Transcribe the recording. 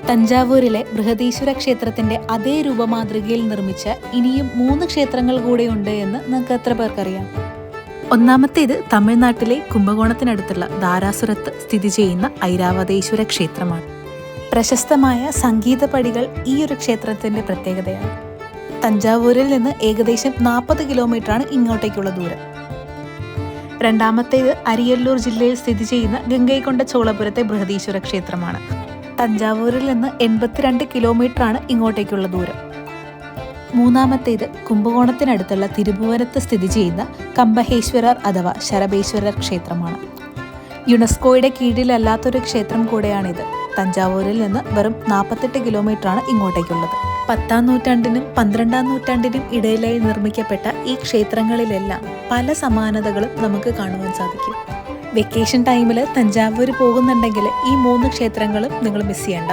തഞ്ചാവൂരിലെ ബൃഹദീശ്വര ക്ഷേത്രത്തിന്റെ അതേ രൂപമാതൃകയിൽ നിർമ്മിച്ച ഇനിയും 3 ക്ഷേത്രങ്ങൾ കൂടെയുണ്ട് എന്ന് നിങ്ങൾക്ക് എത്ര പേർക്കറിയാം? ഒന്നാമത്തേത് തമിഴ്നാട്ടിലെ കുംഭകോണത്തിനടുത്തുള്ള ധാരാസുരത്ത് സ്ഥിതി ചെയ്യുന്ന ഐരാവതേശ്വര ക്ഷേത്രമാണ്. പ്രശസ്തമായ സംഗീത പടികൾ ഈ ഒരു ക്ഷേത്രത്തിന്റെ പ്രത്യേകതയാണ്. തഞ്ചാവൂരിൽ നിന്ന് ഏകദേശം 40 കിലോമീറ്ററാണ് ഇങ്ങോട്ടേക്കുള്ള ദൂരം. രണ്ടാമത്തേത് അരിയല്ലൂർ ജില്ലയിൽ സ്ഥിതി ചെയ്യുന്ന ഗംഗൈകൊണ്ട ചോളപുരത്തെ ബൃഹദീശ്വര ക്ഷേത്രമാണ്. തഞ്ചാവൂരിൽ നിന്ന് 82 കിലോമീറ്ററാണ് ഇങ്ങോട്ടേക്കുള്ള ദൂരം. മൂന്നാമത്തേത് കുംഭകോണത്തിനടുത്തുള്ള തിരുഭുവനത്ത് സ്ഥിതി ചെയ്യുന്ന കമ്പഹേശ്വരർ അഥവാ ശരഭേശ്വരർ ക്ഷേത്രമാണ്. യുനെസ്കോയുടെ കീഴിലല്ലാത്തൊരു ക്ഷേത്രം കൂടെയാണിത്. തഞ്ചാവൂരിൽ നിന്ന് വെറും 48 കിലോമീറ്ററാണ് ഇങ്ങോട്ടേക്കുള്ളത്. 10-ാം നൂറ്റാണ്ടിനും 12-ാം നൂറ്റാണ്ടിനും ഇടയിലായി നിർമ്മിക്കപ്പെട്ട ഈ ക്ഷേത്രങ്ങളിലെല്ലാം പല സമാനതകളും നമുക്ക് കാണുവാൻ സാധിക്കും. വെക്കേഷൻ ടൈമിൽ തഞ്ചാവൂർ പോകുന്നുണ്ടെങ്കിൽ ഈ 3 ക്ഷേത്രങ്ങളും നിങ്ങൾ മിസ് ചെയ്യണ്ട.